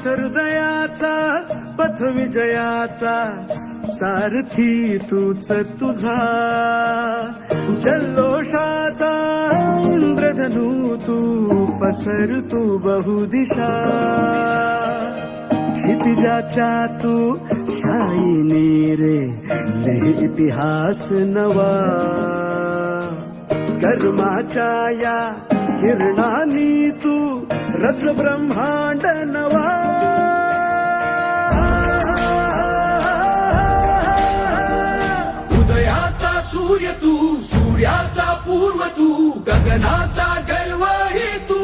हृदयाचा पथ विजयाचा सारथी तूच तुझा जल्लोषाचा इंद्रधनू तू पसर तू बहुदिशा क्षितिजाच्या तू शाईनी रे लिहि इतिहास नवा कर्माच्या या किरणांनी तू रच ब्रह्मांड नवा उदयाचा सूर्य तू सूर्याचा पूर्व तू गगनाचा गर्व हे तू